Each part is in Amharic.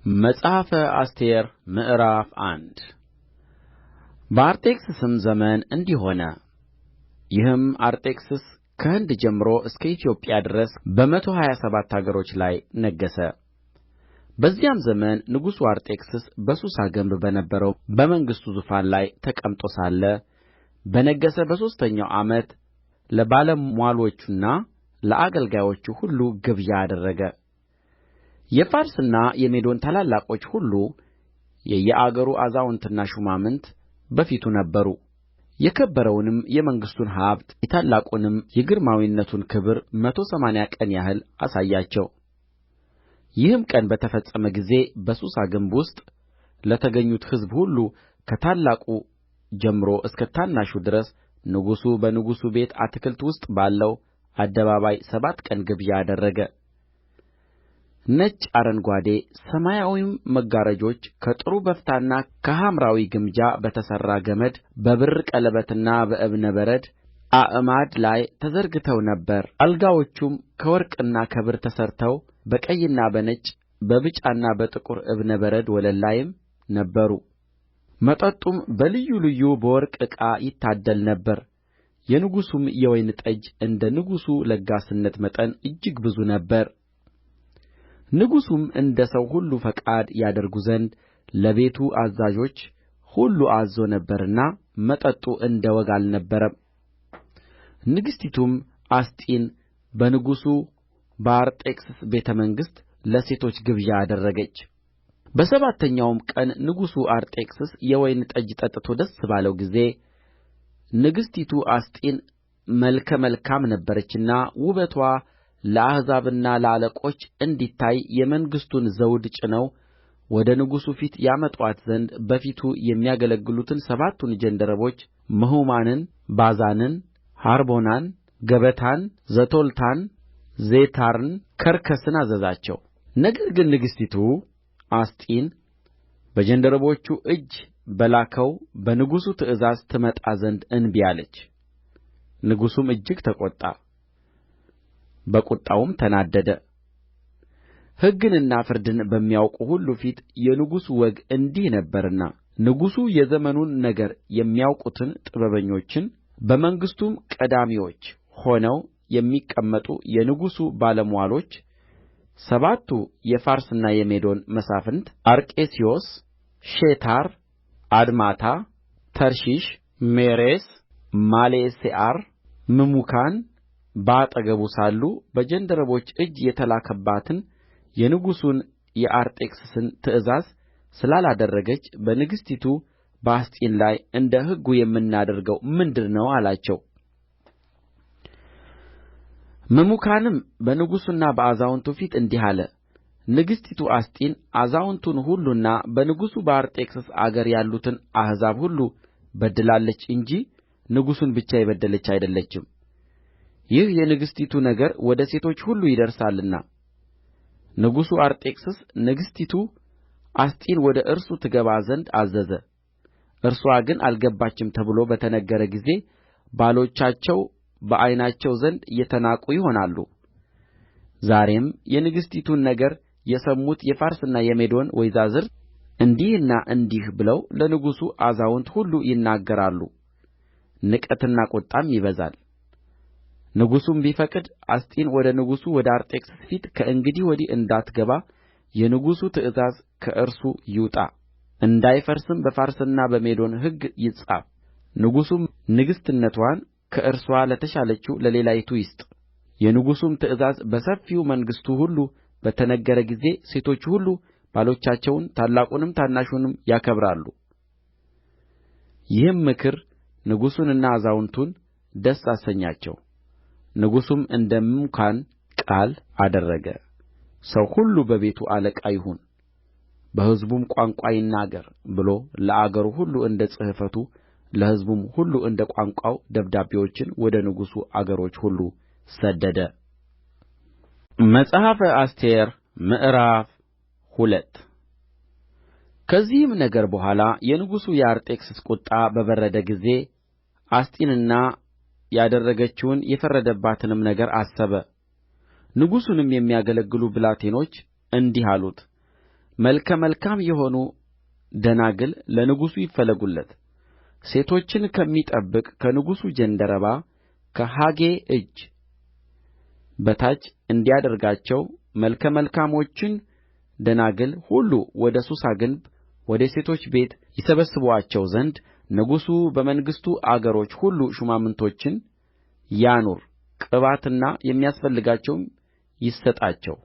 መጽሐፈ አስቴር ምዕራፍ አንድ በአርጤክስስም ዘመን እንዲህ ሆነ። ይህም አርጤክስስ ከህንድ ጀምሮ እስከ ኢትዮጵያ ድረስ በመቶ ሀያ ሰባት አገሮች ላይ ነገሠ። በዚያም ዘመን ንጉሡ አርጤክስስ በሱሳ ግንብ በነበረው በመንግሥቱ ዙፋን ላይ ተቀምጦ ሳለ በነገሠ በሦስተኛው ዓመት ለባለምዋሎቹና ለአገልጋዮቹ ሁሉ ግብዣ አደረገ። የፋርስና የሜዶን ታላላቆች ሁሉ የየአገሩ አዛውንትና ሹማምት በፊቱ ነበሩ። የከበረውንም የመንግሥቱን ሀብት የታላቁንም የግርማዊነቱን ክብር 180 ቀን ያህል አሳያቸው። ይህም ቀን በተፈጸመ ጊዜ በሱሳ ግንብ ውስጥ ለተገኙት ሕዝብ ሁሉ ከታላቁ ጀምሮ እስከ ታናሹ ድረስ ንጉሡ በንጉሡ ቤት አታክልት ውስጥ ባለው አደባባይ 7 ቀን ግብዣ አደረገ። ነጭ፣ አረንጓዴ፣ ሰማያዊም መጋረጆች ከጥሩ በፍታና ከሐምራዊ ግምጃ በተሠራ ገመድ በብር ቀለበትና በዕብነ በረድ አዕማድ ላይ ተዘርግተው ነበር። አልጋዎቹም ከወርቅና ከብር ተሠርተው በቀይና በነጭ በብጫና በጥቁር ዕብነ በረድ ወለል ላይም ነበሩ። መጠጡም በልዩ ልዩ በወርቅ ዕቃ ይታደል ነበር። የንጉሡም የወይን ጠጅ እንደ ንጉሡ ለጋስነት መጠን እጅግ ብዙ ነበረ። ንጉሡም እንደ ሰው ሁሉ ፈቃድ ያደርጉ ዘንድ ለቤቱ አዛዦች ሁሉ አዝዞ ነበርና መጠጡ እንደ ወግ አልነበረም። ንግሥቲቱም አስጢን በንጉሡ በአርጤክስስ ቤተ መንግሥት ለሴቶች ግብዣ አደረገች። በሰባተኛውም ቀን ንጉሡ አርጤክስስ የወይን ጠጅ ጠጥቶ ደስ ባለው ጊዜ ንግሥቲቱ አስጢን መልከ መልካም ነበረችና ውበትዋ ለአሕዛብና ለአለቆች እንዲታይ የመንግሥቱን ዘውድ ጭነው ወደ ንጉሡ ፊት ያመጡአት ዘንድ በፊቱ የሚያገለግሉትን ሰባቱን ጃንደረቦች ምሁማንን፣ ባዛንን፣ ሐርቦናን፣ ገበታን፣ ዘቶልታን፣ ዜታርን፣ ከርከስን አዘዛቸው። ነገር ግን ንግሥቲቱ አስጢን በጃንደረቦቹ እጅ በላከው በንጉሡ ትእዛዝ ትመጣ ዘንድ እንቢ አለች። ንጉሡም እጅግ ተቈጣ፣ በቍጣውም ተናደደ። ሕግንና ፍርድን በሚያውቁ ሁሉ ፊት የንጉሡ ወግ እንዲህ ነበረና ንጉሡ የዘመኑን ነገር የሚያውቁትን ጥበበኞችን በመንግሥቱም ቀዳሚዎች ሆነው የሚቀመጡ የንጉሡ ባለምዋሎች ሰባቱ የፋርስና የሜዶን መሳፍንት አርቄስዮስ፣ ሼታር፣ አድማታ፣ ተርሺሽ፣ ሜሬስ፣ ማሌሴዓር፣ ምሙካን በአጠገቡ ሳሉ በጃንደረቦች እጅ የተላከባትን የንጉሡን የአርጤክስስን ትእዛዝ ስላላደረገች በንግሥቲቱ በአስጢን ላይ እንደ ሕጉ የምናደርገው ምንድር ነው አላቸው። ምሙካንም በንጉሡና በአዛውንቱ ፊት እንዲህ አለ። ንግሥቲቱ አስጢን አዛውንቱን ሁሉና በንጉሡ በአርጤክስስ አገር ያሉትን አሕዛብ ሁሉ በድላለች እንጂ ንጉሡን ብቻ የበደለች አይደለችም። ይህ የንግሥቲቱ ነገር ወደ ሴቶች ሁሉ ይደርሳልና ንጉሡ አርጤክስስ ንግሥቲቱ አስጢን ወደ እርሱ ትገባ ዘንድ አዘዘ። እርስዋ ግን አልገባችም ተብሎ በተነገረ ጊዜ ባሎቻቸው በዓይናቸው ዘንድ የተናቁ ይሆናሉ። ዛሬም የንግሥቲቱን ነገር የሰሙት የፋርስና የሜዶን ወይዛዝር እንዲህና እንዲህ ብለው ለንጉሡ አዛውንት ሁሉ ይናገራሉ፣ ንቀትና ቍጣም ይበዛል። ንጉሡም ቢፈቅድ አስጢን ወደ ንጉሡ ወደ አርጤክስስ ፊት ከእንግዲህ ወዲህ እንዳትገባ የንጉሡ ትእዛዝ ከእርሱ ይውጣ፣ እንዳይፈርስም በፋርስና በሜዶን ሕግ ይጻፍ። ንጉሡም ንግሥትነትዋን ከእርስዋ ለተሻለችው ለሌላይቱ ይስጥ። የንጉሡም ትእዛዝ በሰፊው መንግሥቱ ሁሉ በተነገረ ጊዜ ሴቶቹ ሁሉ ባሎቻቸውን ታላቁንም ታናሹንም ያከብራሉ። ይህም ምክር ንጉሡንና አዛውንቱን ደስ አሰኛቸው። ንጉሡም እንደ ምሙካን ቃል አደረገ። ሰው ሁሉ በቤቱ አለቃ ይሁን፣ በሕዝቡም ቋንቋ ይናገር ብሎ ለአገሩ ሁሉ እንደ ጽሕፈቱ ለሕዝቡም ሁሉ እንደ ቋንቋው ደብዳቤዎችን ወደ ንጉሡ አገሮች ሁሉ ሰደደ። መጽሐፈ አስቴር ምዕራፍ 2 ከዚህም ነገር በኋላ የንጉሡ የአርጤክስስ ቍጣ በበረደ ጊዜ አስጢንና ያደረገችውን የፈረደባትንም ነገር አሰበ። ንጉሡንም የሚያገለግሉ ብላቴኖች እንዲህ አሉት፣ መልከ መልካም የሆኑ ደናግል ለንጉሡ ይፈለጉለት ሴቶችን ከሚጠብቅ ከንጉሡ ጃንደረባ ከሄጌ እጅ በታች እንዲያደርጋቸው መልከ መልካሞችን ደናግል ሁሉ ወደ ሱሳ ግንብ ወደ ሴቶች ቤት ይሰበስቡአቸው ዘንድ ንጉሡ በመንግሥቱ አገሮች ሁሉ ሹማምቶችን ያኑር ቅባትና የሚያስፈልጋቸውም ይሰጣቸው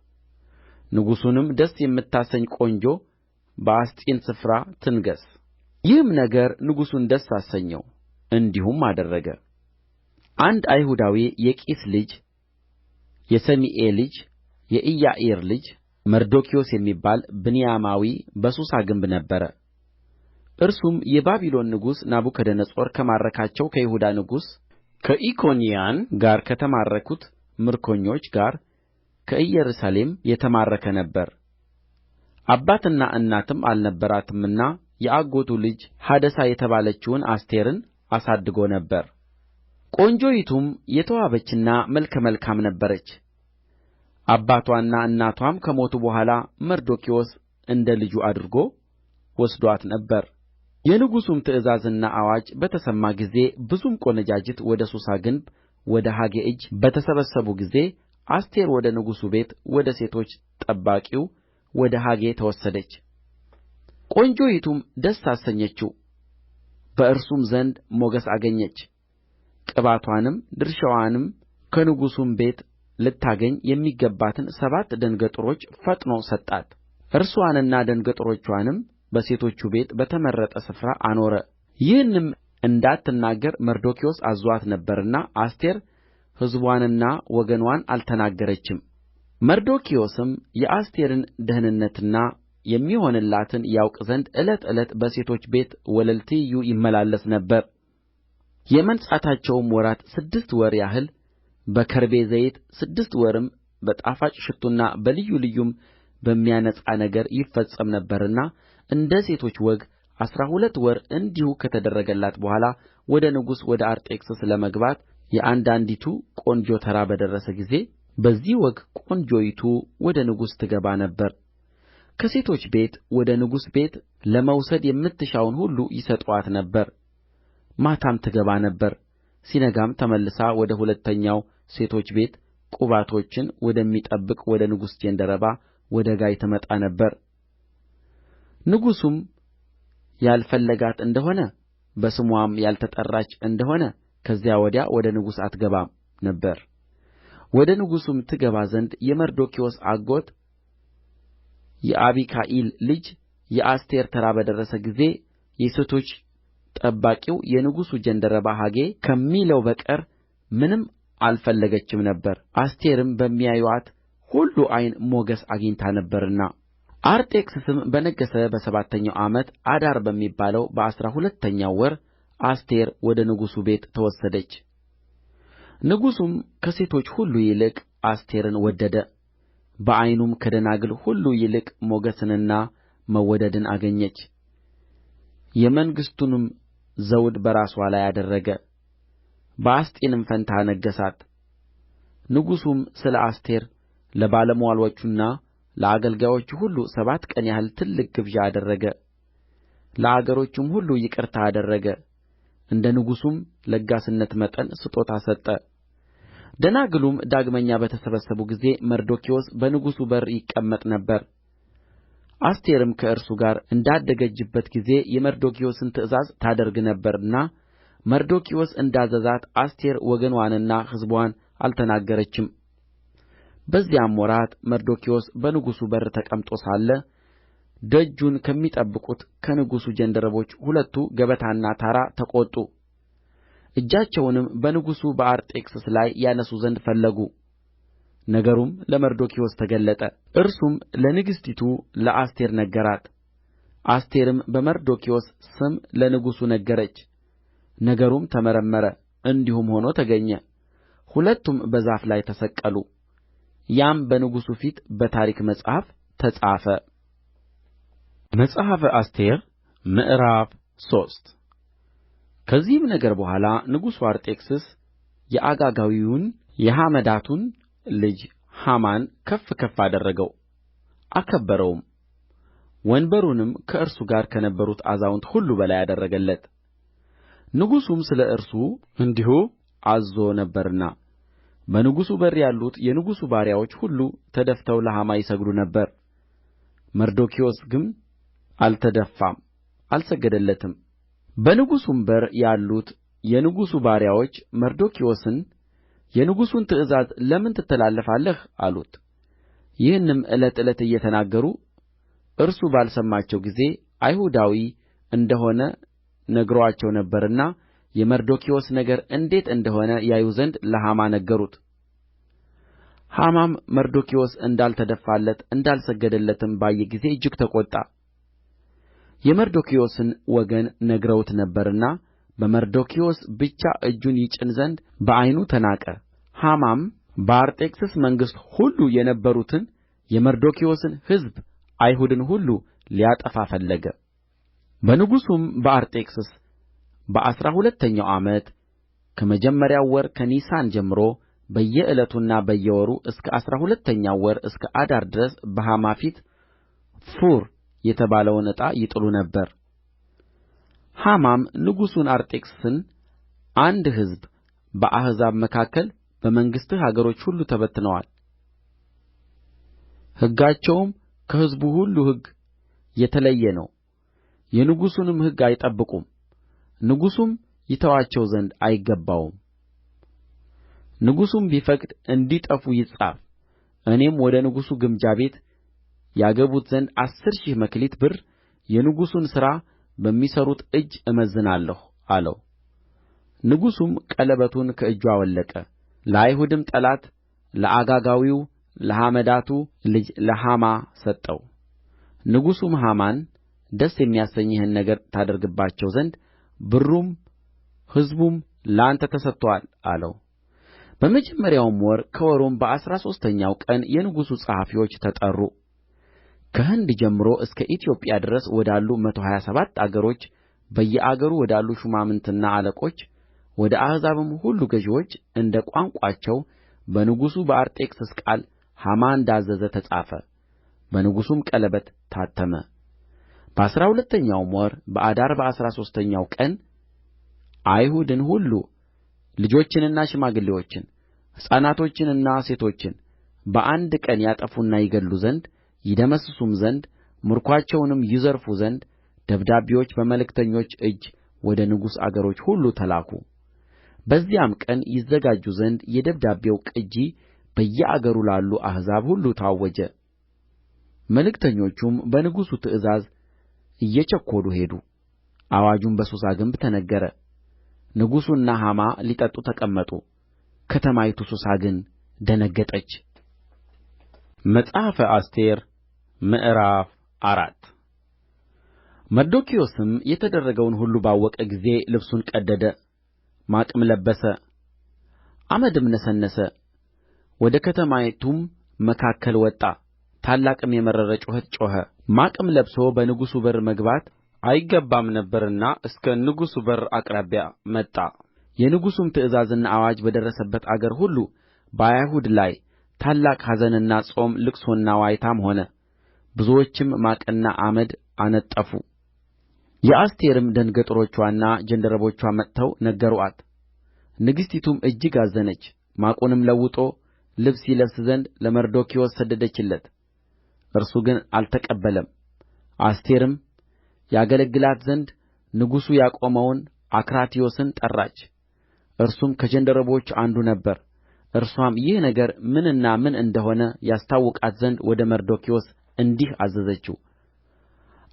ንጉሡንም ደስ የምታሰኝ ቆንጆ በአስጢን ስፍራ ትንገሥ ይህም ነገር ንጉሡን ደስ አሰኘው እንዲሁም አደረገ አንድ አይሁዳዊ የቂስ ልጅ የሰሜኢ ልጅ የኢያዕር ልጅ መርዶክዮስ የሚባል ብንያማዊ በሱሳ ግንብ ነበረ እርሱም የባቢሎን ንጉሥ ናቡከደነፆር ከማረካቸው ከይሁዳ ንጉሥ ከኢኮንያን ጋር ከተማረኩት ምርኮኞች ጋር ከኢየሩሳሌም የተማረከ ነበረ አባትና እናትም አልነበራትምና የአጎቱ ልጅ ሀደሳ የተባለችውን አስቴርን አሳድጎ ነበር ቆንጆይቱም የተዋበችና መልከ መልካም ነበረች አባትዋና እናትዋም ከሞቱ በኋላ መርዶክዮስ እንደ ልጁ አድርጎ ወስዶአት ነበር የንጉሡም ትእዛዝና አዋጅ በተሰማ ጊዜ ብዙም ቈነጃጅት ወደ ሱሳ ግንብ ወደ ሄጌ እጅ በተሰበሰቡ ጊዜ አስቴር ወደ ንጉሡ ቤት ወደ ሴቶች ጠባቂው ወደ ሄጌ ተወሰደች ቆንጆይቱም ደስ አሰኘችው በእርሱም ዘንድ ሞገስ አገኘች ቅባትዋንም ድርሻዋንም ከንጉሡም ቤት ልታገኝ የሚገባትን 7 ደንገጥሮች ፈጥኖ ሰጣት እርስዋንና ደንገጥሮችዋንም በሴቶቹ ቤት በተመረጠ ስፍራ አኖረ ይህንም እንዳትናገር መርዶክዮስ አዝዞአት ነበርና አስቴር ሕዝብዋንና ወገንዋን አልተናገረችም መርዶክዮስም የአስቴርን ደኅንነትና የሚሆንላትን ያውቅ ዘንድ ዕለት ዕለት በሴቶች ቤት ወለል ትይዩ ይመላለስ ነበር የመንጻታቸውም ወራት 6 ወር ያህል በከርቤ ዘይት 6 ወርም በጣፋጭ ሽቱና በልዩ ልዩም በሚያነጻ ነገር ይፈጸም ነበርና እንደ ሴቶች ወግ 12 ወር እንዲሁ ከተደረገላት በኋላ ወደ ንጉሡ ወደ አርጤክስስ ለመግባት የአንዳንዲቱ ቆንጆ ተራ በደረሰ ጊዜ በዚህ ወግ ቆንጆይቱ ወደ ንጉሡ ትገባ ነበር ከሴቶች ቤት ወደ ንጉሥ ቤት ለመውሰድ የምትሻውን ሁሉ ይሰጡአት ነበር ማታም ትገባ ነበር ሲነጋም ተመልሳ ወደ ሁለተኛው ሴቶች ቤት ቁባቶችን ወደሚጠብቅ ወደ ንጉሡ ጃንደረባ ወደ ጋይ ትመጣ ነበር ንጉሡም ያልፈለጋት እንደ ሆነ በስምዋም ያልተጠራች እንደ ሆነ ከዚያ ወዲያ ወደ ንጉሡ አትገባም ነበር ወደ ንጉሡም ትገባ ዘንድ የመርዶክዮስ አጎት የአቢካኢል ልጅ የአስቴር ተራ በደረሰ ጊዜ የሴቶች ጠባቂው የንጉሡ ጃንደረባ ሄጌ ከሚለው በቀር ምንም አልፈለገችም ነበር አስቴርም በሚያዩአት ሁሉ ዓይን ሞገስ አግኝታ ነበርና አርጤክስስም በነገሠ በሰባተኛው ዓመት አዳር በሚባለው በ12ኛው ወር አስቴር ወደ ንጉሡ ቤት ተወሰደች ንጉሡም ከሴቶች ሁሉ ይልቅ አስቴርን ወደደ በዓይኑም ከደናግል ሁሉ ይልቅ ሞገስንና መወደድን አገኘች የመንግሥቱንም ዘውድ በራስዋ ላይ አደረገ በአስጢንም ፋንታ አነገሣት ንጉሡም ስለ አስቴር ለባለምዋሎቹና ለአገልጋዮቹ ሁሉ 7 ቀን ያህል ትልቅ ግብዣ አደረገ ለአገሮቹም ሁሉ ይቅርታ አደረገ እንደ ንጉሡም ለጋስነት መጠን ስጦታ ሰጠ ደናግሉም ዳግመኛ በተሰበሰቡ ጊዜ መርዶክዮስ በንጉሡ በር ይቀመጥ ነበር አስቴርም ከእርሱ ጋር እንዳደገችበት ጊዜ የመርዶክዮስን ትእዛዝ ታደርግ ነበርና መርዶክዮስ እንዳዘዛት አስቴር ወገንዋንና ሕዝብዋን አልተናገረችም በዚያም ወራት መርዶክዮስ በንጉሡ በር ተቀምጦ ሳለ ደጁን ከሚጠብቁት ከንጉሡ ጃንደረቦች ሁለቱ ገበታና ታራ ተቈጡ እጃቸውንም በንጉሡ በአርጤክስስ ላይ ያነሡ ዘንድ ፈለጉ ነገሩም ለመርዶክዮስ ተገለጠ እርሱም ለንግሥቲቱ ለአስቴር ነገራት አስቴርም በመርዶክዮስ ስም ለንጉሡ ነገረች ነገሩም ተመረመረ እንዲሁም ሆኖ ተገኘ ሁለቱም በዛፍ ላይ ተሰቀሉ ያም በንጉሡ ፊት በታሪክ መጽሐፍ ተጻፈ መጽሐፈ አስቴር ምዕራፍ 3 ከዚህም ነገር በኋላ ንጉሡ አርጤክስስ የአጋጋዊውን የሐመዳቱን ልጅ ሐማን ከፍ ከፍ አደረገው አከበረውም ወንበሩንም ከእርሱ ጋር ከነበሩት አዛውንት ሁሉ በላይ አደረገለት። ንጉሡም ስለ እርሱ እንዲሁ አዝዞ ነበርና በንጉሡ በር ያሉት የንጉሡ ባሪያዎች ሁሉ ተደፍተው ለሐማ ይሰግዱ ነበር። መርዶክዮስ ግን አልተደፋም፣ አልሰገደለትም። በንጉሡም በር ያሉት የንጉሡ ባሪያዎች መርዶክዮስን የንጉሡን ትእዛዝ ለምን ትተላለፋለህ አሉት። ይህንም ዕለት ዕለት እየተናገሩ እርሱ ባልሰማቸው ጊዜ አይሁዳዊ እንደ ሆነ ነግሮአቸው ነበርና የመርዶክዮስ ነገር እንዴት እንደ ሆነ ያዩ ዘንድ ለሐማ ነገሩት። ሐማም መርዶክዮስ እንዳልተደፋለት እንዳልሰገደለትም ባየ ጊዜ እጅግ ተቈጣ። የመርዶክዮስን ወገን ነግረውት ነበርና በመርዶክዮስ ብቻ እጁን ይጭን ዘንድ በዓይኑ ተናቀ። ሐማም በአርጤክስስ መንግሥት ሁሉ የነበሩትን የመርዶክዮስን ሕዝብ አይሁድን ሁሉ ሊያጠፋ ፈለገ። በንጉሡም በአርጤክስስ በአሥራ ሁለተኛው ዓመት ከመጀመሪያው ወር ከኒሳን ጀምሮ በየዕለቱና በየወሩ እስከ አሥራ ሁለተኛው ወር እስከ አዳር ድረስ በሐማ ፊት ፉር የተባለውን ዕጣ ይጥሉ ነበር። ሐማም ንጉሡን አርጤክስስን አንድ ሕዝብ በአሕዛብ መካከል በመንግሥትህ አገሮች ሁሉ ተበትነዋል፣ ሕጋቸውም ከሕዝቡ ሁሉ ሕግ የተለየ ነው፣ የንጉሡንም ሕግ አይጠብቁም፣ ንጉሡም ይተዋቸው ዘንድ አይገባውም። ንጉሡም ቢፈቅድ እንዲጠፉ ይጻፍ፣ እኔም ወደ ንጉሡ ግምጃ ቤት ያገቡት ዘንድ 10,000 መክሊት ብር የንጉሡን ሥራ በሚሠሩት እጅ እመዝናለሁ አለው። ንጉሡም ቀለበቱን ከእጁ አወለቀ፣ ለአይሁድም ጠላት ለአጋጋዊው ለሐመዳቱ ልጅ ለሐማ ሰጠው። ንጉሡም ሐማን ደስ የሚያሰኝህን ነገር ታደርግባቸው ዘንድ ብሩም ሕዝቡም ለአንተ ተሰጥቶአል አለው። በመጀመሪያውም ወር ከወሩም በአሥራ ሦስተኛው ቀን የንጉሡ ጸሐፊዎች ተጠሩ። ከህንድ ጀምሮ እስከ ኢትዮጵያ ድረስ ወዳሉ 127 አገሮች በየአገሩ ወዳሉ ሹማምትና አለቆች ወደ አሕዛብም ሁሉ ገዢዎች እንደ ቋንቋቸው በንጉሡ በአርጤክስስ ቃል ሐማ እንዳዘዘ ተጻፈ። በንጉሡም ቀለበት ታተመ። በአሥራ ሁለተኛውም ወር በአዳር በአሥራ ሦስተኛው ቀን አይሁድን ሁሉ ልጆችንና ሽማግሌዎችን ሕፃናቶችንና ሴቶችን በአንድ ቀን ያጠፉና ይገድሉ ዘንድ ይደመስሱም ዘንድ ምርኮአቸውንም ይዘርፉ ዘንድ ደብዳቤዎች በመልእክተኞች እጅ ወደ ንጉሡ አገሮች ሁሉ ተላኩ። በዚያም ቀን ይዘጋጁ ዘንድ የደብዳቤው ቅጅ በየአገሩ ላሉ አሕዛብ ሁሉ ታወጀ። መልእክተኞቹም በንጉሡ ትእዛዝ እየቸኰሉ ሄዱ። አዋጁም በሱሳ ግንብ ተነገረ። ንጉሡና ሐማ ሊጠጡ ተቀመጡ። ከተማይቱ ሱሳ ግን ደነገጠች። መጽሐፈ አስቴር ምዕራፍ 4 መርዶክዮስም የተደረገውን ሁሉ ባወቀ ጊዜ ልብሱን ቀደደ፣ ማቅም ለበሰ፣ አመድም ነሰነሰ። ወደ ከተማይቱም መካከል ወጣ፣ ታላቅም የመረረ ጩኸት ጮኸ። ማቅም ለብሶ በንጉሡ በር መግባት አይገባም ነበርና እስከ ንጉሡ በር አቅራቢያ መጣ። የንጉሡም ትእዛዝና አዋጅ በደረሰበት አገር ሁሉ በአይሁድ ላይ ታላቅ ኀዘንና ጾም ልቅሶና ዋይታም ሆነ። ብዙዎችም ማቅና አመድ አነጠፉ። የአስቴርም ደንገጥሮችዋና ጃንደረቦችዋ መጥተው ነገሩአት። ንግሥቲቱም እጅግ አዘነች። ማቁንም ለውጦ ልብስ ይለብስ ዘንድ ለመርዶክዮስ ሰደደችለት፣ እርሱ ግን አልተቀበለም። አስቴርም ያገለግላት ዘንድ ንጉሡ ያቆመውን አክራትዮስን ጠራች። እርሱም ከጃንደረቦች አንዱ ነበረ። እርስዋም ይህ ነገር ምንና ምን እንደ ሆነ ያስታውቃት ዘንድ ወደ መርዶክዮስ እንዲህ አዘዘችው።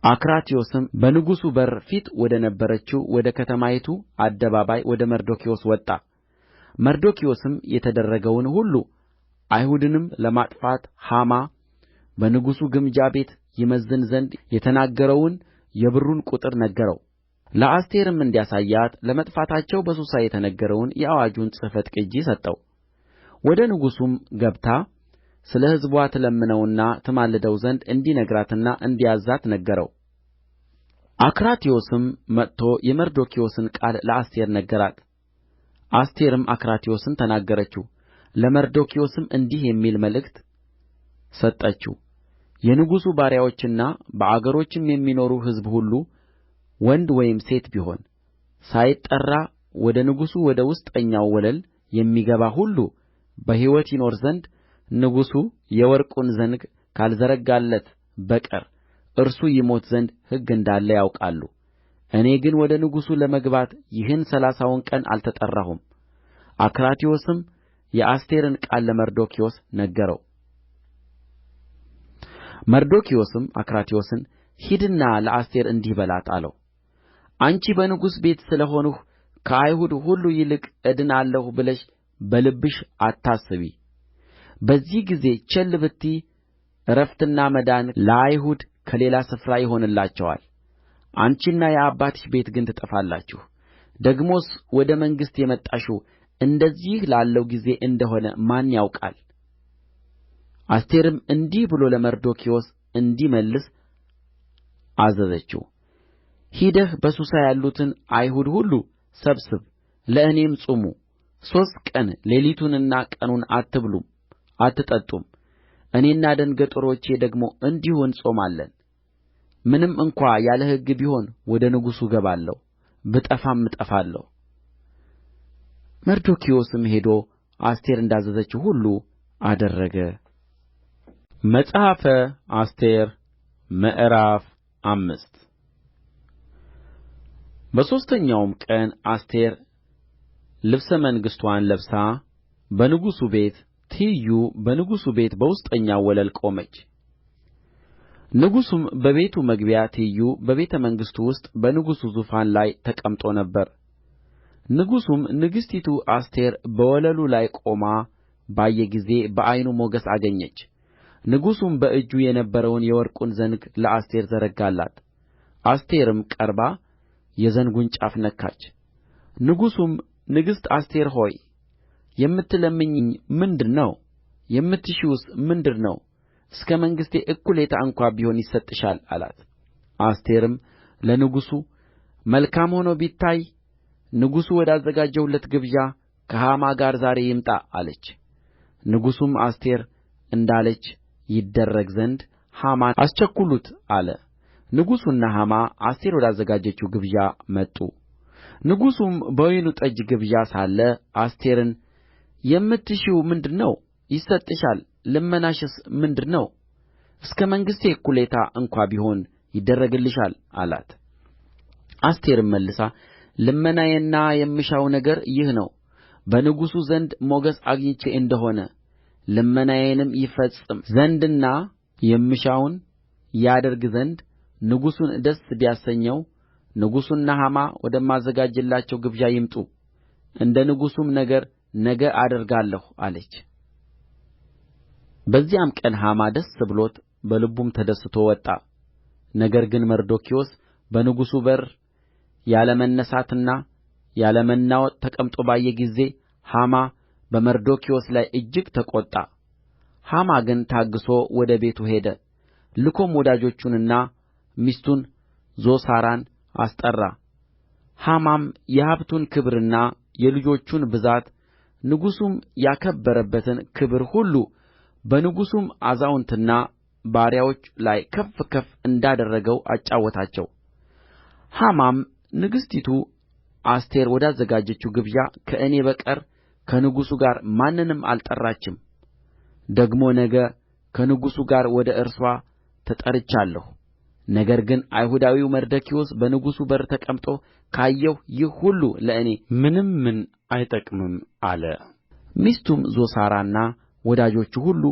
አክራትዮስም በንጉሡ በር ፊት ወደ ነበረችው ወደ ከተማይቱ አደባባይ ወደ መርዶክዮስ ወጣ። መርዶክዮስም የተደረገውን ሁሉ አይሁድንም ለማጥፋት ሐማ በንጉሡ ግምጃ ቤት ይመዝን ዘንድ የተናገረውን የብሩን ቍጥር ነገረው። ለአስቴርም እንዲያሳያት ለመጥፋታቸው በሱሳ የተነገረውን የአዋጁን ጽሕፈት ቅጅ ሰጠው። ወደ ንጉሡም ገብታ ስለ ሕዝብዋ ትለምነውና ትማልደው ዘንድ እንዲነግራትና እንዲያዝዛት ነገረው። አክራትዮስም መጥቶ የመርዶክዮስን ቃል ለአስቴር ነገራት። አስቴርም አክራትዮስን ተናገረችው። ለመርዶክዮስም እንዲህ የሚል መልእክት ሰጠችው። የንጉሡ ባሪያዎችና በአገሮችም የሚኖሩ ሕዝብ ሁሉ ወንድ ወይም ሴት ቢሆን ሳይጠራ ወደ ንጉሡ ወደ ውስጠኛው ወለል የሚገባ ሁሉ በሕይወት ይኖር ዘንድ ንጉሡ የወርቁን ዘንግ ካልዘረጋለት በቀር እርሱ ይሞት ዘንድ ሕግ እንዳለ ያውቃሉ። እኔ ግን ወደ ንጉሡ ለመግባት ይህን 30ውን ቀን አልተጠራሁም። አክራትዮስም የአስቴርን ቃል ለመርዶክዮስ ነገረው። መርዶክዮስም አክራትዮስን ሂድና ለአስቴር እንዲህ በላት አለው። አንቺ በንጉሥ ቤት ስለ ሆንሁ ከአይሁድ ሁሉ ይልቅ እድናለሁ ብለሽ በልብሽ አታስቢ። በዚህ ጊዜ ቸል ብትዪ ዕረፍትና መዳን ለአይሁድ ከሌላ ስፍራ ይሆንላቸዋል። አንቺና የአባትሽ ቤት ግን ትጠፋላችሁ። ደግሞስ ወደ መንግሥት የመጣሽው እንደዚህ ላለው ጊዜ እንደ ሆነ ማን ያውቃል? አስቴርም እንዲህ ብሎ ለመርዶክዮስ እንዲመልስ አዘዘችው። ሄደህ በሱሳ ያሉትን አይሁድ ሁሉ ሰብስብ፣ ለእኔም ጹሙ። 3 ቀን ሌሊቱንና ቀኑን አትብሉም አትጠጡም። እኔና ደንገጡሮቼ ደግሞ እንዲሁ እንጾማለን። ምንም እንኳ ያለ ሕግ ቢሆን ወደ ንጉሡ እገባለሁ፣ ብጠፋም እጠፋለሁ። መርዶክዮስም ሄዶ አስቴር እንዳዘዘችው ሁሉ አደረገ። መጽሐፈ አስቴር ምዕራፍ 5 በሦስተኛውም ቀን አስቴር ልብሰ መንግሥትዋን ለብሳ በንጉሡ ቤት ትይዩ በንጉሡ ቤት በውስጠኛው ወለል ቆመች። ንጉሡም በቤቱ መግቢያ ትይዩ በቤተ መንግሥቱ ውስጥ በንጉሡ ዙፋን ላይ ተቀምጦ ነበር። ንጉሡም ንግሥቲቱ አስቴር በወለሉ ላይ ቆማ ባየ ጊዜ በዓይኑ ሞገስ አገኘች። ንጉሡም በእጁ የነበረውን የወርቁን ዘንግ ለአስቴር ዘረጋላት። አስቴርም ቀርባ የዘንጉን ጫፍ ነካች። ንጉሡም ንግሥት አስቴር ሆይ የምትለምኚኝ ምንድር ነው? የምትሺውስ ምንድር ነው? እስከ መንግሥቴ እኵሌታ እንኳ ቢሆን ይሰጥሻል አላት። አስቴርም ለንጉሡ መልካም ሆኖ ቢታይ ንጉሡ ወዳዘጋጀሁለት ግብዣ ከሐማ ጋር ዛሬ ይምጣ አለች። ንጉሡም አስቴር እንዳለች ይደረግ ዘንድ ሐማን አስቸኵሉት አለ። ንጉሡና ሐማ አስቴር ወዳዘጋጀችው ግብዣ መጡ። ንጉሡም በወይኑ ጠጅ ግብዣ ሳለ አስቴርን የምትሺው ምንድር ነው? ይሰጥሻል። ልመናሽስ ምንድር ነው? እስከ መንግሥቴ እኵሌታ እንኳ ቢሆን ይደረግልሻል አላት። አስቴርም መልሳ ልመናዬና የምሻው ነገር ይህ ነው፣ በንጉሡ ዘንድ ሞገስ አግኝቼ እንደ ሆነ ልመናዬንም ይፈጽም ዘንድና የምሻውን ያደርግ ዘንድ ንጉሡን ደስ ቢያሰኘው ንጉሡና ሐማ ወደማዘጋጅላቸው ግብዣ ይምጡ፣ እንደ ንጉሡም ነገር ነገ አደርጋለሁ አለች። በዚያም ቀን ሐማ ደስ ብሎት በልቡም ተደስቶ ወጣ። ነገር ግን መርዶክዮስ በንጉሡ በር ያለ መነሣትና ያለ መናወጥ ተቀምጦ ባየ ጊዜ ሐማ በመርዶክዮስ ላይ እጅግ ተቈጣ። ሐማ ግን ታግሦ ወደ ቤቱ ሄደ። ልኮም ወዳጆቹንና ሚስቱን ዞሳራን አስጠራ። ሐማም የሀብቱን ክብርና የልጆቹን ብዛት ንጉሡም ያከበረበትን ክብር ሁሉ በንጉሡም አዛውንትና ባሪያዎች ላይ ከፍ ከፍ እንዳደረገው አጫወታቸው። ሐማም ንግሥቲቱ አስቴር ወዳዘጋጀችው ግብዣ ከእኔ በቀር ከንጉሡ ጋር ማንንም አልጠራችም። ደግሞ ነገ ከንጉሡ ጋር ወደ እርስዋ ተጠርቻለሁ። ነገር ግን አይሁዳዊው መርዶክዮስ በንጉሡ በር ተቀምጦ ካየሁ ይህ ሁሉ ለእኔ ምንምን አይጠቅምም አለ። ሚስቱም ዞሳራና ወዳጆቹ ሁሉ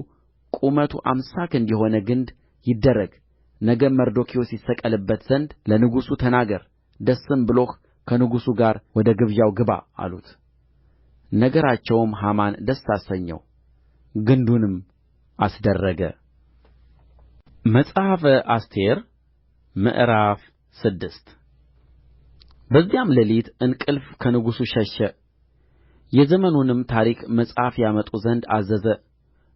ቁመቱ 50 ክንድ የሆነ ግንድ ይደረግ፣ ነገም መርዶክዮስ ይሰቀልበት ዘንድ ለንጉሡ ተናገር፣ ደስም ብሎህ ከንጉሡ ጋር ወደ ግብዣው ግባ አሉት። ነገራቸውም ሐማን ደስ አሰኘው፣ ግንዱንም አስደረገ። መጽሐፈ አስቴር ምዕራፍ 6 በዚያም ሌሊት እንቅልፍ ከንጉሡ ሸሸ። የዘመኑንም ታሪክ መጽሐፍ ያመጡ ዘንድ አዘዘ።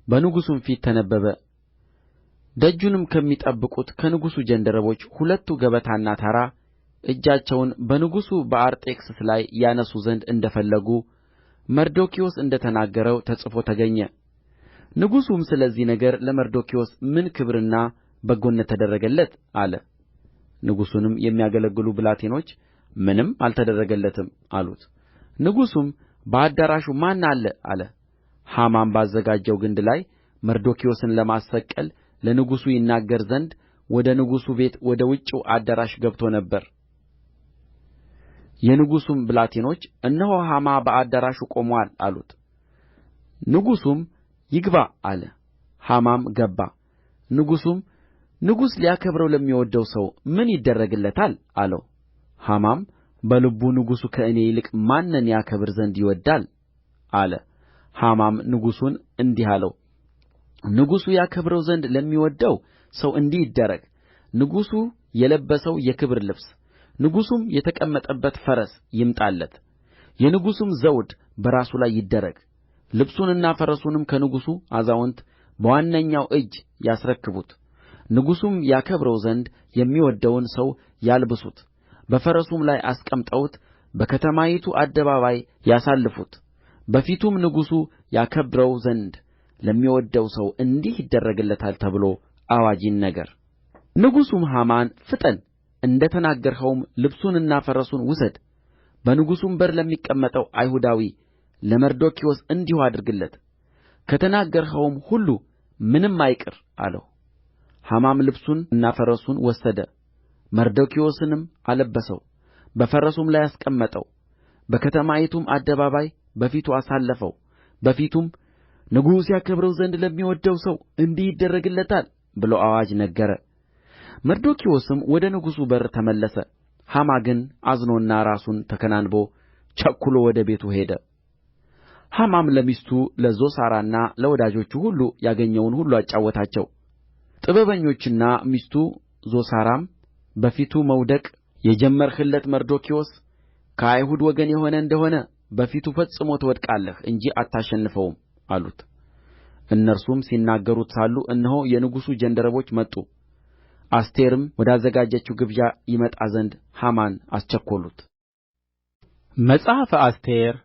በንጉሡም ፊት ተነበበ። ደጁንም ከሚጠብቁት ከንጉሡ ጃንደረቦች ሁለቱ ገበታና ታራ እጃቸውን በንጉሡ በአርጤክስስ ላይ ያነሡ ዘንድ እንደ ፈለጉ መርዶክዮስ እንደ ተናገረው ተጽፎ ተገኘ። ንጉሡም ስለዚህ ነገር ለመርዶክዮስ ምን ክብርና በጎነት ተደረገለት አለ። ንጉሡንም የሚያገለግሉ ብላቴኖች ምንም አልተደረገለትም አሉት። ንጉሡም በአዳራሹ ማን አለ አለ። ሐማም ባዘጋጀው ግንድ ላይ መርዶክዮስን ለማሰቀል ለንጉሡ ይናገር ዘንድ ወደ ንጉሡ ቤት ወደ ውጭው አዳራሽ ገብቶ ነበር። የንጉሡም ብላቴኖች እነሆ ሐማ በአዳራሹ ቆሞአል አሉት። ንጉሡም ይግባ አለ። ሐማም ገባ። ንጉሡም ንጉሡ ሊያከብረው ለሚወድደው ሰው ምን ይደረግለታል አለው። ሐማም በልቡ ንጉሡ ከእኔ ይልቅ ማንን ያከብር ዘንድ ይወድዳል አለ። ሐማም ንጉሡን እንዲህ አለው፣ ንጉሡ ያከብረው ዘንድ ለሚወድደው ሰው እንዲህ ይደረግ። ንጉሡ የለበሰው የክብር ልብስ፣ ንጉሡም የተቀመጠበት ፈረስ ይምጣለት። የንጉሡም ዘውድ በራሱ ላይ ይደረግ። ልብሱንና ፈረሱንም ከንጉሡ አዛውንት በዋነኛው እጅ ያስረክቡት። ንጉሡም ያከብረው ዘንድ የሚወድደውን ሰው ያልብሱት፣ በፈረሱም ላይ አስቀምጠውት በከተማይቱ አደባባይ ያሳልፉት። በፊቱም ንጉሡ ያከብረው ዘንድ ለሚወድደው ሰው እንዲህ ይደረግለታል ተብሎ አዋጅ ይነገር። ንጉሡም ሐማን ፍጠን፣ እንደ ተናገርኸውም ልብሱንና ፈረሱን ውሰድ፣ በንጉሡም በር ለሚቀመጠው አይሁዳዊ ለመርዶክዮስ እንዲሁ አድርግለት፣ ከተናገርኸውም ሁሉ ምንም አይቅር አለው። ሐማም ልብሱንና ፈረሱን ወሰደ፣ መርዶክዮስንም አለበሰው፣ በፈረሱም ላይ አስቀመጠው፣ በከተማይቱም አደባባይ በፊቱ አሳለፈው። በፊቱም ንጉሡ ያከብረው ዘንድ ለሚወድደው ሰው እንዲህ ይደረግለታል ብሎ አዋጅ ነገረ። መርዶክዮስም ወደ ንጉሡ በር ተመለሰ። ሐማ ግን አዝኖና ራሱን ተከናንቦ ቸኵሎ ወደ ቤቱ ሄደ። ሐማም ለሚስቱ ለዞሳራና ለወዳጆቹ ሁሉ ያገኘውን ሁሉ አጫወታቸው። ጥበበኞችና ሚስቱ ዞሳራም በፊቱ መውደቅ የጀመርህለት መርዶክዮስ ከአይሁድ ወገን የሆነ እንደ ሆነ በፊቱ ፈጽሞ ትወድቃለህ እንጂ አታሸንፈውም አሉት። እነርሱም ሲናገሩት ሳሉ እነሆ የንጉሡ ጃንደረቦች መጡ። አስቴርም ወዳዘጋጀችው ግብዣ ይመጣ ዘንድ ሐማን አስቸኰሉት። መጽሐፈ አስቴር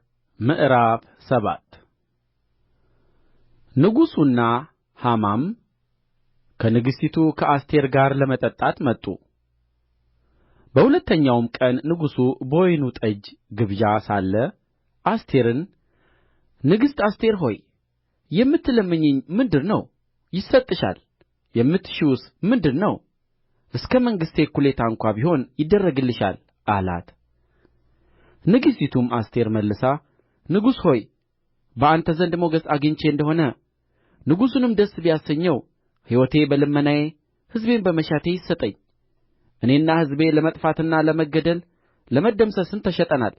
ምዕራፍ 7 ንጉሡና ሐማም ከንግሥቲቱ ከአስቴር ጋር ለመጠጣት መጡ። በሁለተኛውም ቀን ንጉሡ በወይኑ ጠጅ ግብዣ ሳለ አስቴርን፣ ንግሥት አስቴር ሆይ የምትለምኚኝ ምንድር ነው? ይሰጥሻል። የምትሺውስ ምንድር ነው? እስከ መንግሥቴ እኵሌታ እንኳ ቢሆን ይደረግልሻል አላት። ንግሥቲቱም አስቴር መልሳ ንጉሥ ሆይ በአንተ ዘንድ ሞገስ አግኝቼ እንደ ሆነ ንጉሡንም ደስ ቢያሰኘው ሕይወቴ በልመናዬ ሕዝቤም በመሻቴ ይሰጠኝ። እኔና ሕዝቤ ለመጥፋትና ለመገደል ለመደምሰስም ተሸጠናል።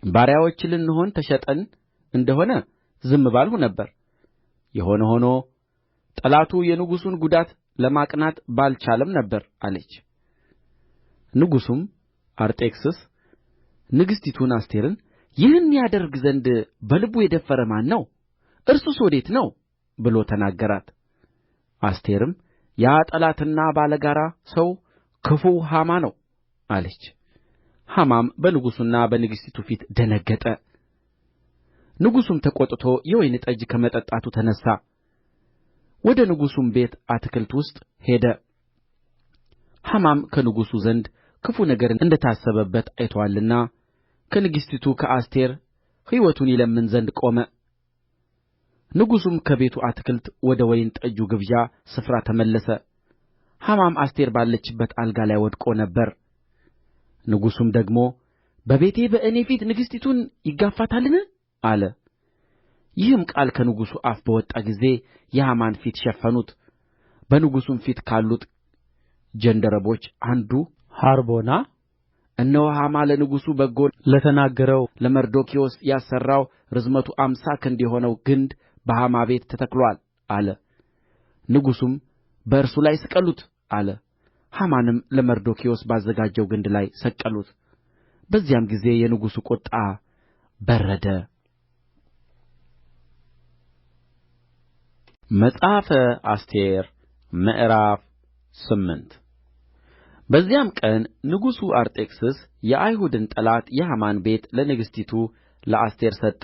ባሪያዎች ልንሆን ተሸጠን እንደ ሆነ ዝም ባልሁ ነበር። የሆነ ሆኖ ጠላቱ የንጉሡን ጕዳት ለማቅናት ባልቻለም ነበር አለች። ንጉሡም አርጤክስስ ንግሥቲቱን አስቴርን ይህን ያደርግ ዘንድ በልቡ የደፈረ ማን ነው? እርሱስ ወዴት ነው ብሎ ተናገራት። አስቴርም ያ ጠላትና ባለጋራ ሰው ክፉው ሐማ ነው አለች። ሐማም በንጉሡና በንግሥቲቱ ፊት ደነገጠ። ንጉሡም ተቈጥቶ የወይን ጠጅ ከመጠጣቱ ተነሣ። ወደ ንጉሡም ቤት አትክልት ውስጥ ሄደ። ሐማም ከንጉሡ ዘንድ ክፉ ነገር እንደ ታሰበበት አይቶአልና ከንግሥቲቱ ከአስቴር ሕይወቱን ይለምን ዘንድ ቆመ። ንጉሡም ከቤቱ አትክልት ወደ ወይን ጠጁ ግብዣ ስፍራ ተመለሰ። ሐማም አስቴር ባለችበት አልጋ ላይ ወድቆ ነበር። ንጉሡም ደግሞ በቤቴ በእኔ ፊት ንግሥቲቱን ይጋፋታልን አለ። ይህም ቃል ከንጉሡ አፍ በወጣ ጊዜ የሐማን ፊት ሸፈኑት። በንጉሡም ፊት ካሉት ጃንደረቦች አንዱ ሐርቦና እነሆ ሐማ ለንጉሡ በጎ ለተናገረው ለመርዶክዮስ ያሠራው ርዝመቱ 50 ክንድ የሆነው ግንድ በሐማ ቤት ተተክሎአል አለ። ንጉሡም በእርሱ ላይ ስቀሉት አለ። ሐማንም ለመርዶክዮስ ባዘጋጀው ግንድ ላይ ሰቀሉት። በዚያም ጊዜ የንጉሡ ቍጣ በረደ። መጽሐፈ አስቴር ምዕራፍ 8 በዚያም ቀን ንጉሡ አርጤክስስ የአይሁድን ጠላት የሐማን ቤት ለንግሥቲቱ ለአስቴር ሰጠ።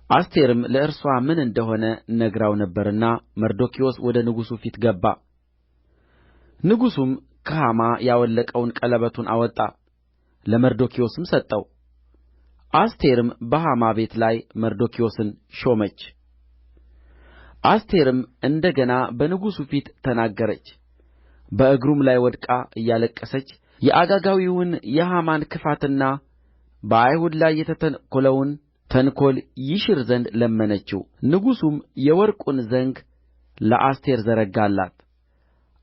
አስቴርም ለእርስዋ ምን እንደ ሆነ ነግራው ነበርና መርዶክዮስ ወደ ንጉሡ ፊት ገባ። ንጉሡም ከሐማ ያወለቀውን ቀለበቱን አወጣ፣ ለመርዶክዮስም ሰጠው። አስቴርም በሐማ ቤት ላይ መርዶክዮስን ሾመች። አስቴርም እንደ ገና በንጉሡ ፊት ተናገረች፣ በእግሩም ላይ ወድቃ እያለቀሰች የአጋጋዊውን የሐማን ክፋትና በአይሁድ ላይ የተተነኰለውን ተንኰል ይሽር ዘንድ ለመነችው። ንጉሡም የወርቁን ዘንግ ለአስቴር ዘረጋላት።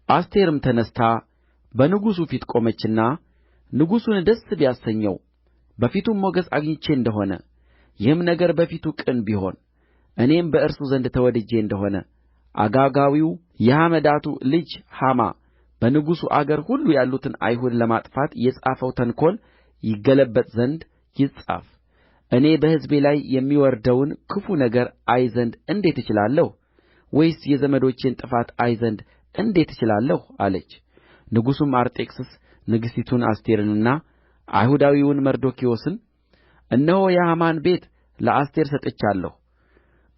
አስቴርም ተነሥታ በንጉሡ ፊት ቆመችና ንጉሡን ደስ ቢያሰኘው በፊቱም ሞገስ አግኝቼ እንደ ሆነ ይህም ነገር በፊቱ ቅን ቢሆን እኔም በእርሱ ዘንድ ተወድጄ እንደ ሆነ አጋጋዊው የሐመዳቱ ልጅ ሐማ በንጉሡ አገር ሁሉ ያሉትን አይሁድ ለማጥፋት የጻፈው ተንኰል ይገለበጥ ዘንድ ይጻፍ። እኔ በሕዝቤ ላይ የሚወርደውን ክፉ ነገር አይ ዘንድ እንዴት እችላለሁ? ወይስ የዘመዶቼን ጥፋት አይ ዘንድ እንዴት እችላለሁ? አለች። ንጉሡም አርጤክስስ ንግሥቲቱን አስቴርንና አይሁዳዊውን መርዶክዮስን እነሆ የሐማን ቤት ለአስቴር ሰጥቻለሁ፣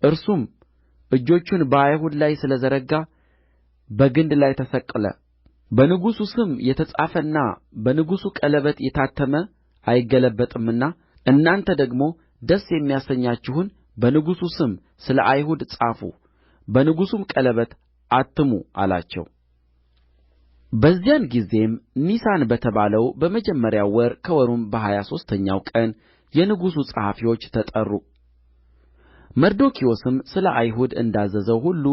እርሱም እጆቹን በአይሁድ ላይ ስለ ዘረጋ በግንድ ላይ ተሰቀለ። በንጉሡ ስም የተጻፈና በንጉሡ ቀለበት የታተመ አይገለበጥምና እናንተ ደግሞ ደስ የሚያሰኛችሁን በንጉሡ ስም ስለ አይሁድ ጻፉ፣ በንጉሡም ቀለበት አትሙ አላቸው። በዚያን ጊዜም ኒሳን በተባለው በመጀመሪያው ወር ከወሩም በሀያ ሦስተኛው ቀን የንጉሡ ጸሐፊዎች ተጠሩ። መርዶክዮስም ስለ አይሁድ እንዳዘዘው ሁሉ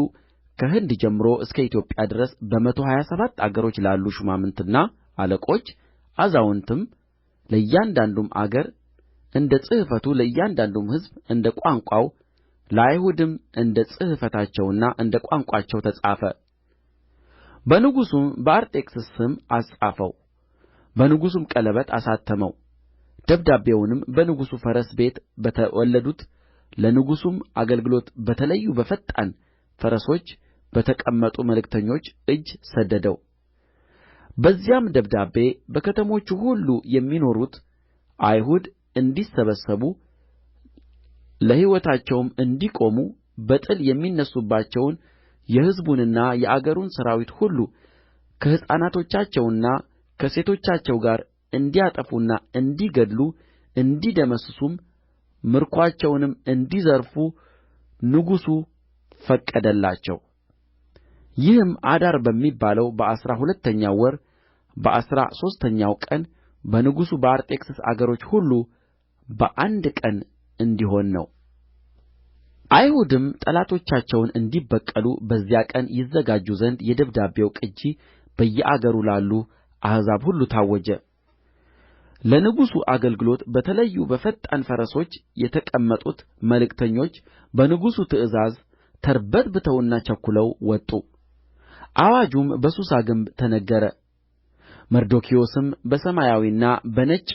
ከህንድ ጀምሮ እስከ ኢትዮጵያ ድረስ በመቶ ሀያ ሰባት አገሮች ላሉ ሹማምትና አለቆች አዛውንትም ለእያንዳንዱም አገር እንደ ጽሕፈቱ ለእያንዳንዱም ሕዝብ እንደ ቋንቋው ለአይሁድም እንደ ጽሕፈታቸውና እንደ ቋንቋቸው ተጻፈ። በንጉሡም በአርጤክስስ ስም አስጻፈው፣ በንጉሡም ቀለበት አሳተመው። ደብዳቤውንም በንጉሡ ፈረስ ቤት በተወለዱት ለንጉሡም አገልግሎት በተለዩ በፈጣን ፈረሶች በተቀመጡ መልእክተኞች እጅ ሰደደው። በዚያም ደብዳቤ በከተሞቹ ሁሉ የሚኖሩት አይሁድ እንዲሰበሰቡ ለሕይወታቸውም እንዲቆሙ በጥል የሚነሡባቸውን የሕዝቡንና የአገሩን ሠራዊት ሁሉ ከሕፃናቶቻቸውና ከሴቶቻቸው ጋር እንዲያጠፉና እንዲገድሉ እንዲደመስሱም ምርኮአቸውንም እንዲዘርፉ ንጉሡ ፈቀደላቸው። ይህም አዳር በሚባለው በአሥራ ሁለተኛው ወር በአሥራ ሦስተኛው ቀን በንጉሡ በአርጤክስስ አገሮች ሁሉ በአንድ ቀን እንዲሆን ነው። አይሁድም ጠላቶቻቸውን እንዲበቀሉ በዚያ ቀን ይዘጋጁ ዘንድ የደብዳቤው ቅጅ በየአገሩ ላሉ አሕዛብ ሁሉ ታወጀ። ለንጉሡ አገልግሎት በተለዩ በፈጣን ፈረሶች የተቀመጡት መልእክተኞች በንጉሡ ትእዛዝ ተርበትብተውና ቸኵለው ወጡ። አዋጁም በሱሳ ግንብ ተነገረ። መርዶክዮስም በሰማያዊና በነጭ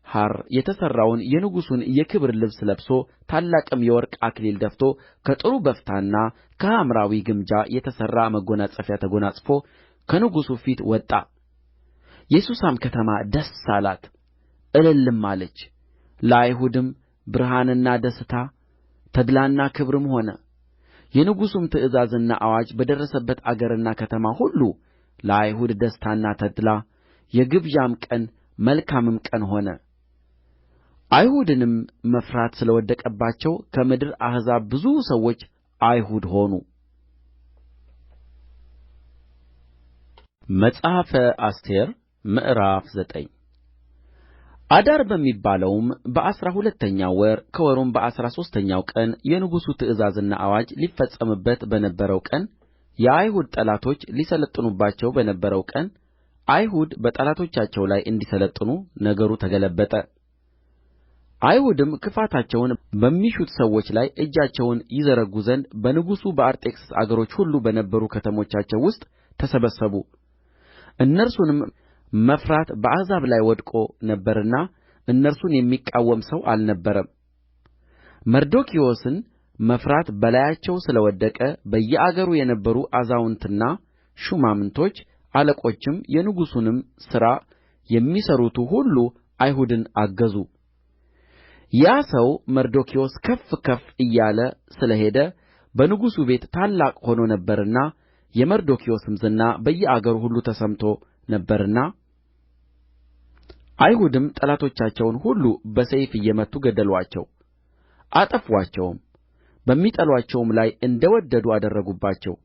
ሐር የተሠራውን የንጉሡን የክብር ልብስ ለብሶ ታላቅም የወርቅ አክሊል ደፍቶ ከጥሩ በፍታና ከሐምራዊ ግምጃ የተሠራ መጐናጸፊያ ተጐናጽፎ ከንጉሡ ፊት ወጣ። የሱሳም ከተማ ደስ አላት፣ እልልም አለች። ለአይሁድም ብርሃንና ደስታ ተድላና ክብርም ሆነ። የንጉሡም ትእዛዝና አዋጅ በደረሰበት አገርና ከተማ ሁሉ ለአይሁድ ደስታና ተድላ የግብዣም ቀን መልካምም ቀን ሆነ። አይሁድንም መፍራት ስለ ወደቀባቸው ከምድር አሕዛብ ብዙ ሰዎች አይሁድ ሆኑ። መጽሐፈ አስቴር ምዕራፍ 9 አዳር በሚባለውም በአሥራ ሁለተኛው ወር ከወሩም በአሥራ ሦስተኛው ቀን የንጉሡ ትእዛዝና አዋጅ ሊፈጸምበት በነበረው ቀን የአይሁድ ጠላቶች ሊሠለጥኑባቸው በነበረው ቀን አይሁድ በጠላቶቻቸው ላይ እንዲሠለጥኑ ነገሩ ተገለበጠ። አይሁድም ክፋታቸውን በሚሹት ሰዎች ላይ እጃቸውን ይዘረጉ ዘንድ በንጉሡ በአርጤክስስ አገሮች ሁሉ በነበሩ ከተሞቻቸው ውስጥ ተሰበሰቡ። እነርሱንም መፍራት በአሕዛብ ላይ ወድቆ ነበርና እነርሱን የሚቃወም ሰው አልነበረም። መርዶክዮስን መፍራት በላያቸው ስለ ወደቀ በየአገሩ የነበሩ አዛውንትና ሹማምቶች አለቆችም የንጉሡንም ሥራ የሚሠሩቱ ሁሉ አይሁድን አገዙ። ያ ሰው መርዶክዮስ ከፍ ከፍ እያለ ስለ ሄደ በንጉሡ ቤት ታላቅ ሆኖ ነበርና የመርዶክዮስም ዝና በየአገሩ ሁሉ ተሰምቶ ነበርና አይሁድም ጠላቶቻቸውን ሁሉ በሰይፍ እየመቱ ገደሉአቸው አጠፉአቸውም በሚጠሉአቸውም ላይ እንደ ወደዱ አደረጉባቸው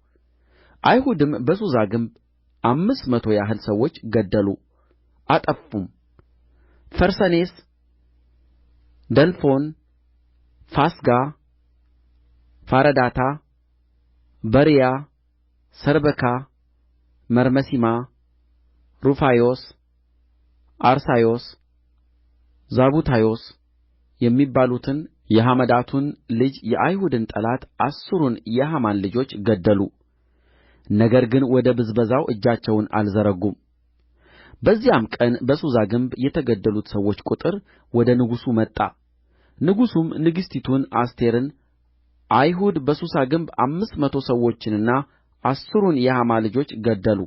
አይሁድም በሱሳ ግንብ 500 ያህል ሰዎች ገደሉ አጠፉም ፈርሰኔስ ደልፎን ፋስጋ ፋረዳታ በርያ ሰርበካ መርመሲማ ሩፋዮስ አርሳዮስ ዛቡታዮስ የሚባሉትን የሐመዳቱን ልጅ የአይሁድን ጠላት 10ሩን የሐማን ልጆች ገደሉ ነገር ግን ወደ ብዝበዛው እጃቸውን አልዘረጉም በዚያም ቀን በሱሳ ግንብ የተገደሉት ሰዎች ቍጥር ወደ ንጉሡ መጣ ንጉሡም ንግሥቲቱን አስቴርን አይሁድ በሱሳ ግንብ 500 ሰዎችንና 10ሩን የሐማ ልጆች ገደሉ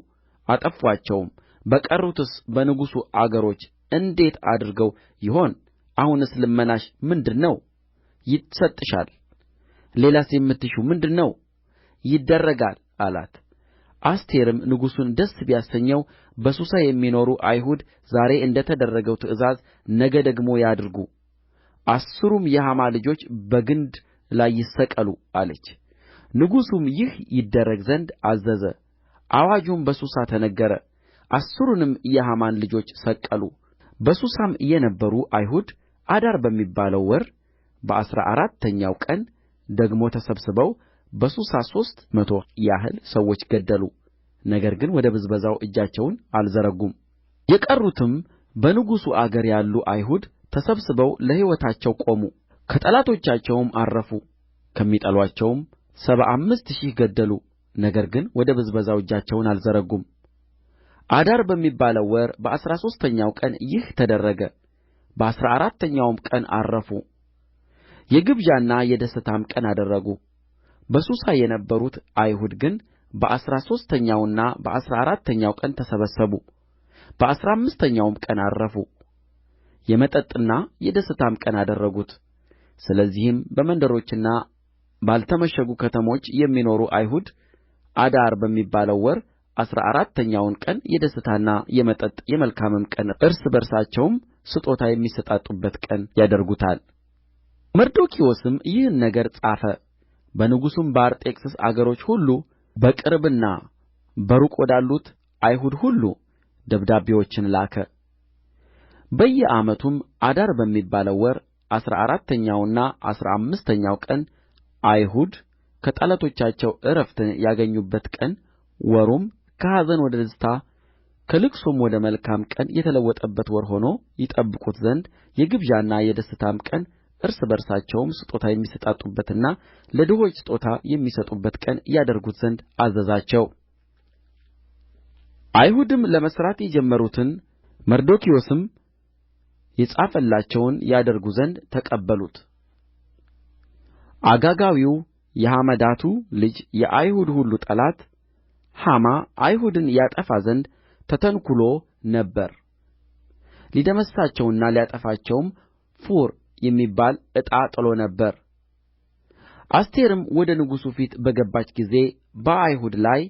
አጠፉአቸውም በቀሩትስ በንጉሡ አገሮች እንዴት አድርገው ይሆን አሁንስ ልመናሽ ምንድር ነው ይሰጥሻል ሌላስ የምትሺው ምንድር ነው ይደረጋል አላት አስቴርም ንጉሡን ደስ ቢያሰኘው በሱሳ የሚኖሩ አይሁድ ዛሬ እንደ ተደረገው ትእዛዝ ነገ ደግሞ ያድርጉ 10ሩም የሐማ ልጆች በግንድ ላይ ይሰቀሉ አለች ንጉሡም ይህ ይደረግ ዘንድ አዘዘ አዋጁም በሱሳ ተነገረ 10ሩንም የሐማን ልጆች ሰቀሉ በሱሳም የነበሩ አይሁድ አዳር በሚባለው ወር በ14ተኛው ቀን ደግሞ ተሰብስበው በሱሳ 300 ያህል ሰዎች ገደሉ ነገር ግን ወደ ብዝበዛው እጃቸውን አልዘረጉም የቀሩትም በንጉሡ አገር ያሉ አይሁድ ተሰብስበው ለሕይወታቸው ቆሙ ከጠላቶቻቸውም ዐረፉ ከሚጠሉአቸውም 75000 ገደሉ ነገር ግን ወደ ብዝበዛው እጃቸውን አልዘረጉም አዳር በሚባለው ወር በ13ኛው ቀን ይህ ተደረገ በ14ተኛውም ቀን ዐረፉ የግብዣና የደስታም ቀን አደረጉ በሱሳ የነበሩት አይሁድ ግን በ13ኛውና በ14ተኛው ቀን ተሰበሰቡ በ15ኛውም ቀን ዐረፉ የመጠጥና የደስታም ቀን አደረጉት ስለዚህም በመንደሮችና ባልተመሸጉ ከተሞች የሚኖሩ አይሁድ አዳር በሚባለው ወር 14ተኛውን ቀን የደስታና የመጠጥ የመልካምም ቀን እርስ በርሳቸውም ስጦታ የሚሰጣጡበት ቀን ያደርጉታል መርዶክዮስም ይህን ነገር ጻፈ በንጉሡም በአርጤክስስ አገሮች ሁሉ በቅርብና በሩቅ ወዳሉት አይሁድ ሁሉ ደብዳቤዎችን ላከ በየዓመቱም አዳር በሚባለው ወር 14ተኛውና 15ኛው ቀን አይሁድ ከጠላቶቻቸው ዕረፍትን ያገኙበት ቀን ወሩም ከኀዘን ወደ ደስታ ከልቅሶም ወደ መልካም ቀን የተለወጠበት ወር ሆኖ ይጠብቁት ዘንድ የግብዣና የደስታም ቀን እርስ በርሳቸውም ስጦታ የሚሰጣጡበትና ለድሆች ስጦታ የሚሰጡበት ቀን ያደርጉት ዘንድ አዘዛቸው አይሁድም ለመሥራት የጀመሩትን መርዶክዮስም የጻፈላቸውን ያደርጉ ዘንድ ተቀበሉት አጋጋዊው የሐመዳቱ ልጅ የአይሁድ ሁሉ ጠላት ሐማ አይሁድን ያጠፋ ዘንድ ተተንኵሎ ነበር ሊደመስሳቸውና ሊያጠፋቸውም ፉር የሚባል ዕጣ ጥሎ ነበር አስቴርም ወደ ንጉሡ ፊት በገባች ጊዜ በአይሁድ ላይ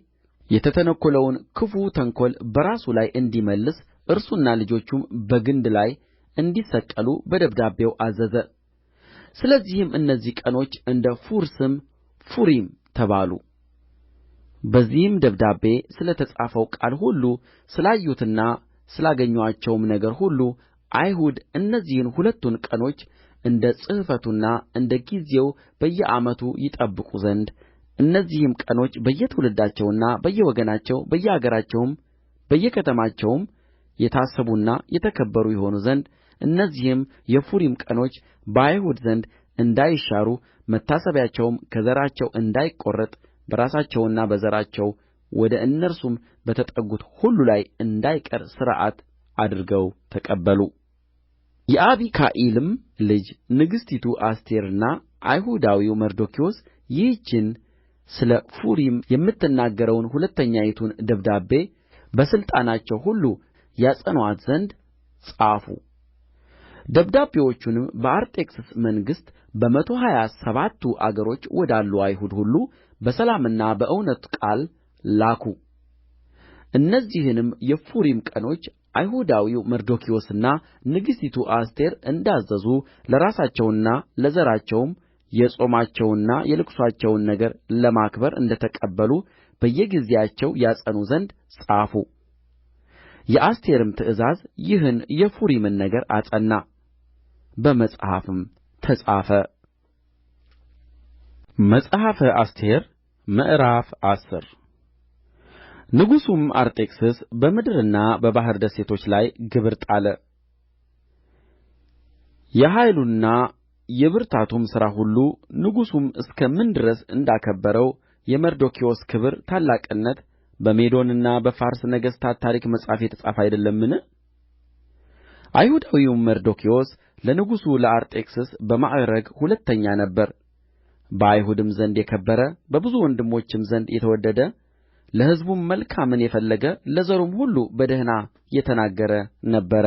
የተተነኰለውን ክፉ ተንኰል በራሱ ላይ እንዲመልስ እርሱና ልጆቹም በግንድ ላይ እንዲሰቀሉ በደብዳቤው አዘዘ ስለዚህም እነዚህ ቀኖች እንደ ፉር ስም ፉሪም ተባሉ በዚህም ደብዳቤ ስለ ተጻፈው ቃል ሁሉ ስላዩትና ስላገኙአቸውም ነገር ሁሉ አይሁድ እነዚህን ሁለቱን ቀኖች እንደ ጽሕፈቱና እንደ ጊዜው በየዓመቱ ይጠብቁ ዘንድ እነዚህም ቀኖች በየትውልዳቸውና በየወገናቸው በየአገራቸውም በየከተማቸውም የታሰቡና የተከበሩ ይሆኑ ዘንድ እነዚህም የፉሪም ቀኖች በአይሁድ ዘንድ እንዳይሻሩ መታሰቢያቸውም ከዘራቸው እንዳይቈረጥ በራሳቸውና በዘራቸው ወደ እነርሱም በተጠጉት ሁሉ ላይ እንዳይቀር ሥርዓት አድርገው ተቀበሉ የአቢካኢልም ልጅ ንግሥቲቱ አስቴርና አይሁዳዊው መርዶክዮስ ይህችን ስለ ፉሪም የምትናገረውን ሁለተኛይቱን ደብዳቤ በሥልጣናቸው ሁሉ ያጸኑአት ዘንድ ጻፉ ደብዳቤዎቹንም በአርጤክስስ መንግሥት በመቶ ሀያ ሰባቱ አገሮች ወዳሉ አይሁድ ሁሉ በሰላምና በእውነት ቃል ላኩ እነዚህንም የፉሪም ቀኖች አይሁዳዊው መርዶክዮስና ንግሥቲቱ አስቴር እንዳዘዙ ለራሳቸውና ለዘራቸውም የጾማቸውንና የልቅሶአቸውን ነገር ለማክበር እንደ ተቀበሉ በየጊዜያቸው ያጸኑ ዘንድ ጻፉ የአስቴርም ትእዛዝ ይህን የፉሪምን ነገር አጸና በመጽሐፍም ተጻፈ መጽሐፈ አስቴር ምዕራፍ 10 ንጉሡም አርጤክስስ በምድርና በባሕር ደሴቶች ላይ ግብር ጣለ የኃይሉና የብርታቱም ሥራ ሁሉ ንጉሡም እስከ ምን ድረስ እንዳከበረው የመርዶክዮስ ክብር ታላቅነት በሜዶንና በፋርስ ነገሥታት ታሪክ መጽሐፍ የተጻፈ አይደለምን አይሁዳዊውም መርዶክዮስ ለንጉሡ ለአርጤክስስ በማዕርግ ሁለተኛ ነበረ በአይሁድም ዘንድ የከበረ በብዙ ወንድሞችም ዘንድ የተወደደ ለሕዝቡም መልካምን የፈለገ ለዘሩም ሁሉ በደኅና የተናገረ ነበረ